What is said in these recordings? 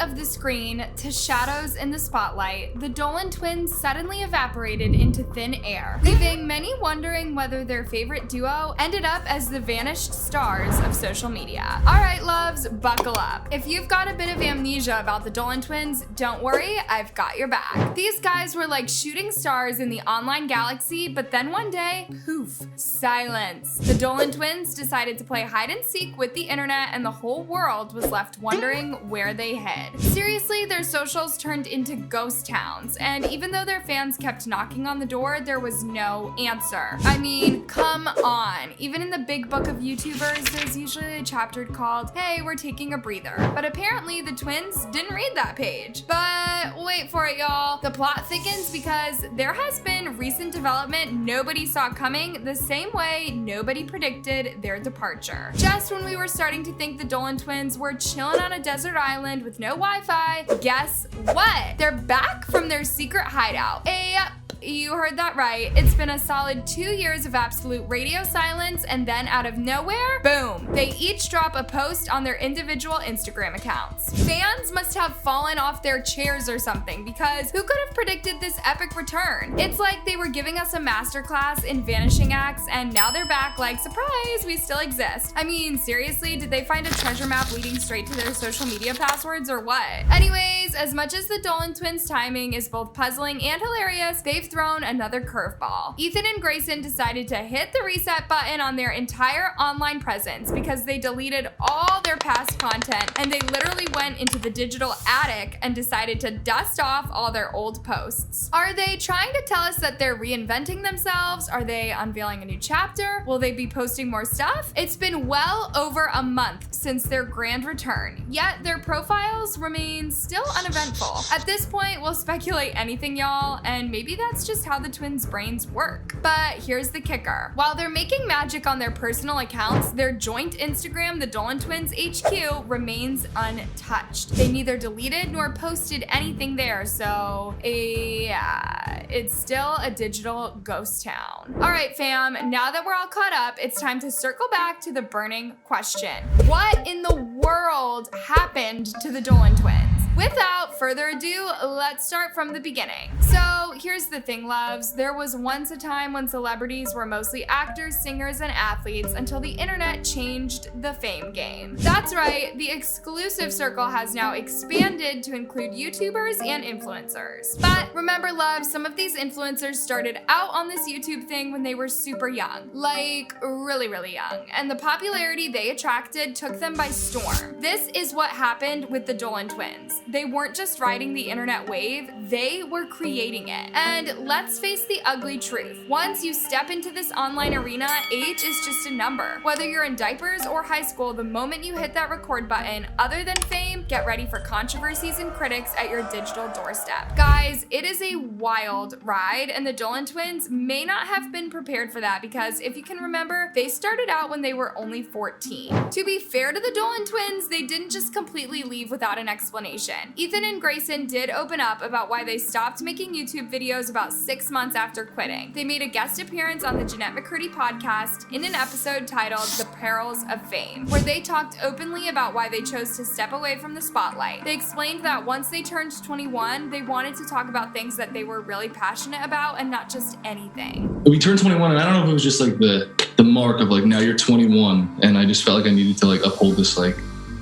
of the screen to shadows in the spotlight, the Dolan Twins suddenly evaporated into thin air, leaving many wondering whether their favorite duo ended up as the vanished stars of social media. All right, loves, buckle up. If you've got a bit of amnesia about the Dolan Twins, don't worry, I've got your back. These guys were like shooting stars in the online galaxy, but then one day, poof, silence. The Dolan Twins decided to play hide and seek with the internet, and the whole world was left wondering where they hid. Seriously, their socials turned into ghost towns, and even though their fans kept knocking on the door, there was no answer. I mean, come on. Even in the big book of YouTubers, there's usually a chapter called, "Hey, we're taking a breather." But apparently the twins didn't read that page. But wait for it, y'all. The plot thickens because there has been recent development nobody saw coming, the same way nobody predicted their departure. Just when we were starting to think the Dolan Twins were chilling on a desert island with no Wi-Fi, guess what? They're back from their secret hideout. Yep. You heard that right. It's been a solid 2 years of absolute radio silence, and then out of nowhere, boom, they each drop a post on their individual Instagram accounts. Fans must have fallen off their chairs or something, because who could have predicted this epic return? It's like they were giving us a masterclass in vanishing acts, and now they're back like, surprise, we still exist. I mean, seriously, did they find a treasure map leading straight to their social media passwords or what? Anyways, as much as the Dolan Twins' timing is both puzzling and hilarious, they've thrown another curveball. Ethan and Grayson decided to hit the reset button on their entire online presence because they deleted all their past content, and they literally went into the digital attic and decided to dust off all their old posts. Are they trying to tell us that they're reinventing themselves? Are they unveiling a new chapter? Will they be posting more stuff? It's been well over a month since their grand return, yet their profiles remain still uneventful. At this point, we'll speculate anything, y'all, and maybe that's just how the twins' brains work. But here's the kicker. While they're making magic on their personal accounts, their joint Instagram, the Dolan Twins HQ, remains untouched. They neither deleted nor posted anything there, so yeah, it's still a digital ghost town. All right, fam, now that we're all caught up, it's time to circle back to the burning question. What in the world happened to the Dolan Twins? Without further ado, let's start from the beginning. So here's the thing, loves. There was once a time when celebrities were mostly actors, singers, and athletes until the internet changed the fame game. That's right, the exclusive circle has now expanded to include YouTubers and influencers. But remember, loves, some of these influencers started out on this YouTube thing when they were super young, like really, really young, and the popularity they attracted took them by storm. This is what happened with the Dolan Twins. They weren't just riding the internet wave, they were creating it. And let's face the ugly truth. Once you step into this online arena, age is just a number. Whether you're in diapers or high school, the moment you hit that record button, other than fame, get ready for controversies and critics at your digital doorstep. Guys, it is a wild ride, and the Dolan Twins may not have been prepared for that because if you can remember, they started out when they were only 14. To be fair to the Dolan Twins, they didn't just completely leave without an explanation. Ethan and Grayson did open up about why they stopped making YouTube videos about 6 months after quitting. They made a guest appearance on the Jeanette McCurdy podcast in an episode titled The Perils of Fame, where they talked openly about why they chose to step away from the spotlight. They explained that once they turned 21, they wanted to talk about things that they were really passionate about and not just anything. We turned 21, and I don't know if it was just like the mark of like, now you're 21, and I just felt like I needed to like uphold this like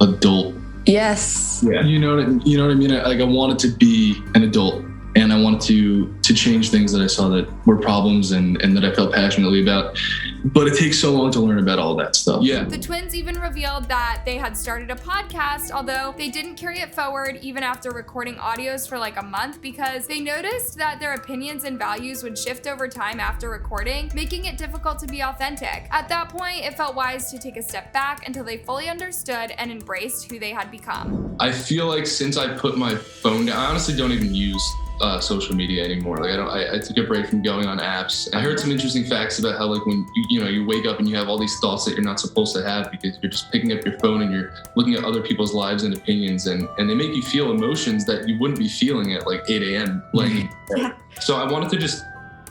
adult. Yes. Yeah. You know what I mean? I wanted to be an adult, and I wanted to change things that I saw that were problems and that I felt passionately about. But it takes so long to learn about all that stuff. Yeah. The twins even revealed that they had started a podcast, although they didn't carry it forward even after recording audios for like a month because they noticed that their opinions and values would shift over time after recording, making it difficult to be authentic. At that point, it felt wise to take a step back until they fully understood and embraced who they had become. I feel like since I put my phone down, I honestly don't even use social media anymore. Like I took a break from going on apps. I heard some interesting facts about how like when you wake up and you have all these thoughts that you're not supposed to have because you're just picking up your phone and you're looking at other people's lives and opinions and they make you feel emotions that you wouldn't be feeling at like 8 a.m. Like, yeah. So I wanted to just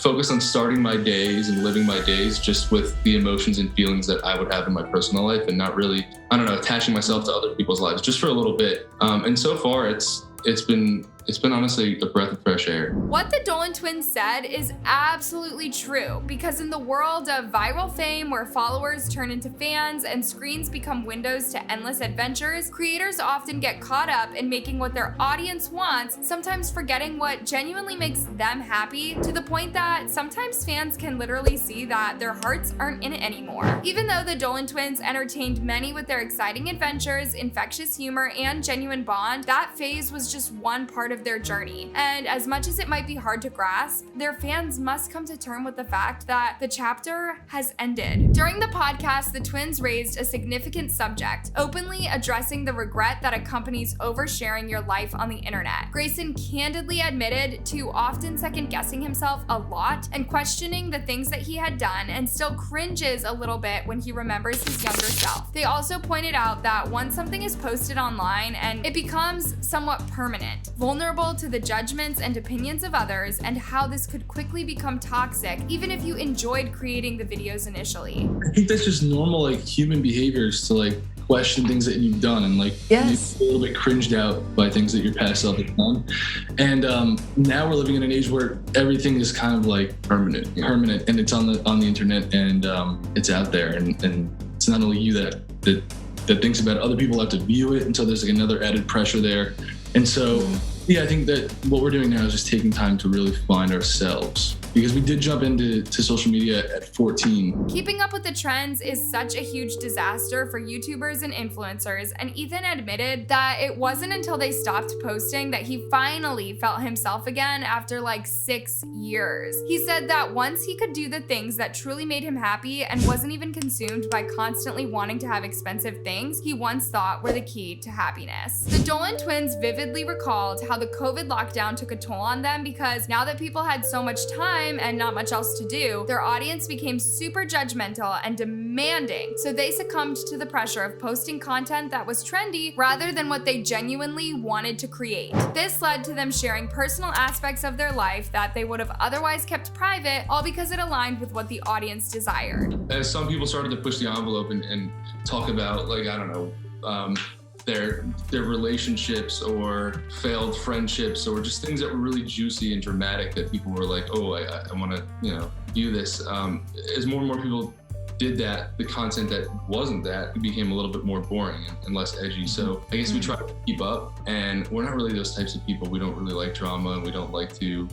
focus on starting my days and living my days just with the emotions and feelings that I would have in my personal life, and not really, I don't know, attaching myself to other people's lives just for a little bit. And so far it's been honestly a breath of fresh air. What the Dolan Twins said is absolutely true, because in the world of viral fame where followers turn into fans and screens become windows to endless adventures, creators often get caught up in making what their audience wants, sometimes forgetting what genuinely makes them happy, to the point that sometimes fans can literally see that their hearts aren't in it anymore. Even though the Dolan Twins entertained many with their exciting adventures, infectious humor, and genuine bond, that phase was just one part of their journey. And as much as it might be hard to grasp, their fans must come to terms with the fact that the chapter has ended. During the podcast, the twins raised a significant subject, openly addressing the regret that accompanies oversharing your life on the internet. Grayson candidly admitted to often second-guessing himself a lot and questioning the things that he had done, and still cringes a little bit when he remembers his younger self. They also pointed out that once something is posted online and it becomes somewhat permanent, vulnerable to the judgments and opinions of others, and how this could quickly become toxic even if you enjoyed creating the videos initially. I think that's just normal, like, human behaviors to like question things that you've done and like maybe a little bit cringed out by things that your past self has done. And now we're living in an age where everything is kind of like permanent, and it's on the internet, and it's out there, and it's not only you that thinks about it, other people have to view it, and so there's like another added pressure there. And so yeah, I think that what we're doing now is just taking time to really find ourselves, because we did jump into social media at 14. Keeping up with the trends is such a huge disaster for YouTubers and influencers, and Ethan admitted that it wasn't until they stopped posting that he finally felt himself again after like 6 years. He said that once he could do the things that truly made him happy and wasn't even consumed by constantly wanting to have expensive things he once thought were the key to happiness. The Dolan Twins vividly recalled how the COVID lockdown took a toll on them, because now that people had so much time and not much else to do, their audience became super judgmental and demanding, so they succumbed to the pressure of posting content that was trendy rather than what they genuinely wanted to create. This led to them sharing personal aspects of their life that they would have otherwise kept private, all because it aligned with what the audience desired. As some people started to push the envelope and talk about, like, I don't know, their relationships or failed friendships, or just things that were really juicy and dramatic that people were like, oh, I want to, view this. As more and more people did that, the content that wasn't that became a little bit more boring and less edgy. So I guess we try to keep up, and we're not really those types of people. We don't really like drama, and we don't like to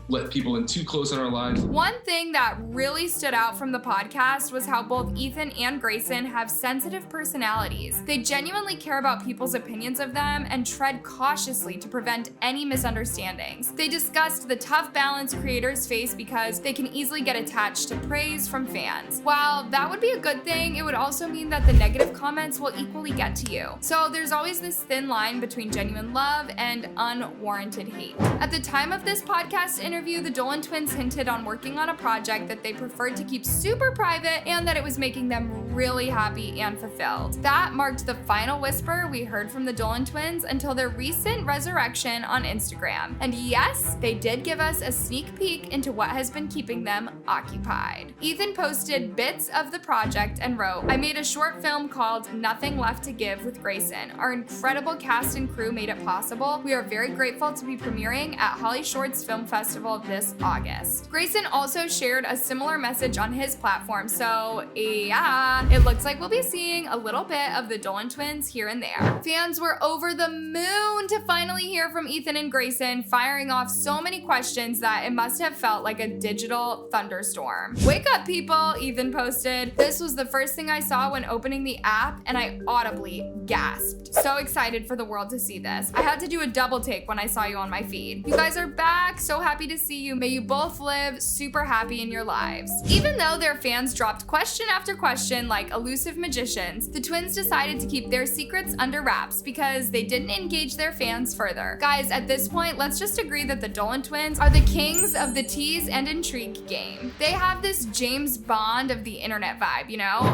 let people in too close in our lives. One thing that really stood out from the podcast was how both Ethan and Grayson have sensitive personalities. They genuinely care about people's opinions of them and tread cautiously to prevent any misunderstandings. They discussed the tough balance creators face because they can easily get attached to praise from fans. While that would be a good thing, it would also mean that the negative comments will equally get to you. So there's always this thin line between genuine love and unwarranted hate. At the time of this podcast interview, the Dolan Twins hinted on working on a project that they preferred to keep super private, and that it was making them really happy and fulfilled. That marked the final whisper we heard from the Dolan Twins until their recent resurrection on Instagram. And yes, they did give us a sneak peek into what has been keeping them occupied. Ethan posted bits of the project and wrote, "I made a short film called Nothing Left to Give with Grayson. Our incredible cast and crew made it possible. We are very grateful to be premiering at Holly Shorts Film Festival this August." Grayson also shared a similar message on his platform, so yeah, it looks like we'll be seeing a little bit of the Dolan Twins here and there. Fans were over the moon to finally hear from Ethan and Grayson, firing off so many questions that it must have felt like a digital thunderstorm. "Wake up, people," Ethan posted. "This was the first thing I saw when opening the app, and I audibly gasped. So excited for the world to see this. I had to do a double take when I saw you on my feed. You guys are back. So happy to see you. May you both live super happy in your lives." Even though their fans dropped question after question like elusive magicians, the twins decided to keep their secrets under wraps because they didn't engage their fans further. Guys, at this point, let's just agree that the Dolan Twins are the kings of the tease and intrigue game. They have this James Bond of the internet vibe,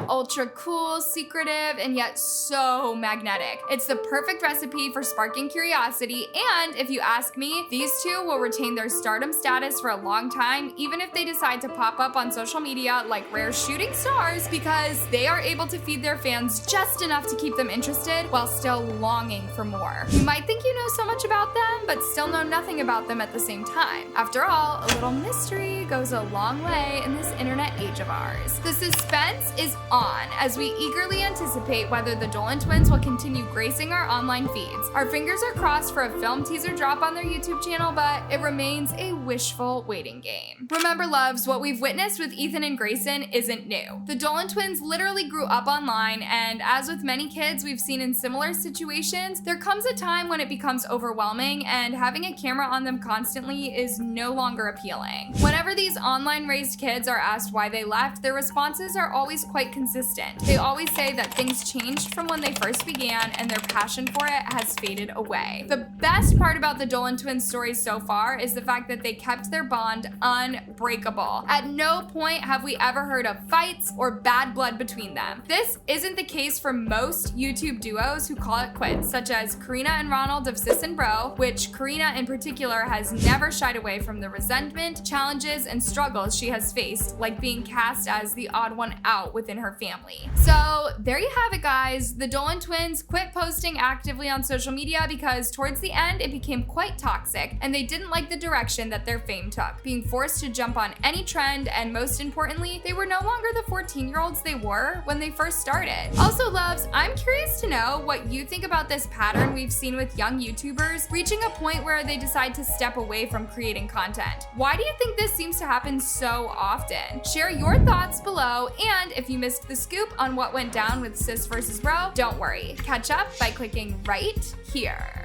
ultra cool, secretive, and yet so magnetic. It's the perfect recipe for sparking curiosity, and if you ask me, these two will return retain their stardom status for a long time, even if they decide to pop up on social media like rare shooting stars, because they are able to feed their fans just enough to keep them interested while still longing for more. You might think you know so much about them, but still know nothing about them at the same time. After all, a little mystery goes a long way in this internet age of ours. The suspense is on as we eagerly anticipate whether the Dolan Twins will continue gracing our online feeds. Our fingers are crossed for a film teaser drop on their YouTube channel, but it remains a wishful waiting game. Remember, loves, what we've witnessed with Ethan and Grayson isn't new. The Dolan Twins literally grew up online, and as with many kids we've seen in similar situations, there comes a time when it becomes overwhelming and having a camera on them constantly is no longer appealing. Whenever these online raised kids are asked why they left, their responses are always quite consistent. They always say that things changed from when they first began and their passion for it has faded away. The best part about the Dolan Twins stories so far is the fact that they kept their bond unbreakable. At no point have we ever heard of fights or bad blood between them. This isn't the case for most YouTube duos who call it quits, such as Karina and Ronald of Sis and Bro, which Karina in particular has never shied away from the resentment, challenges, and struggles she has faced, like being cast as the odd one out within her family. So there you have it, guys. The Dolan Twins quit posting actively on social media because towards the end it became quite toxic and they didn't like the direction that their fame took, being forced to jump on any trend, and most importantly, they were no longer the 14-year-olds they were when they first started. Also, loves, I'm curious to know what you think about this pattern we've seen with young YouTubers reaching a point where they decide to step away from creating content. Why do you think this seems to happen so often? Share your thoughts below, and if you missed the scoop on what went down with Sis versus Bro, don't worry. Catch up by clicking right here.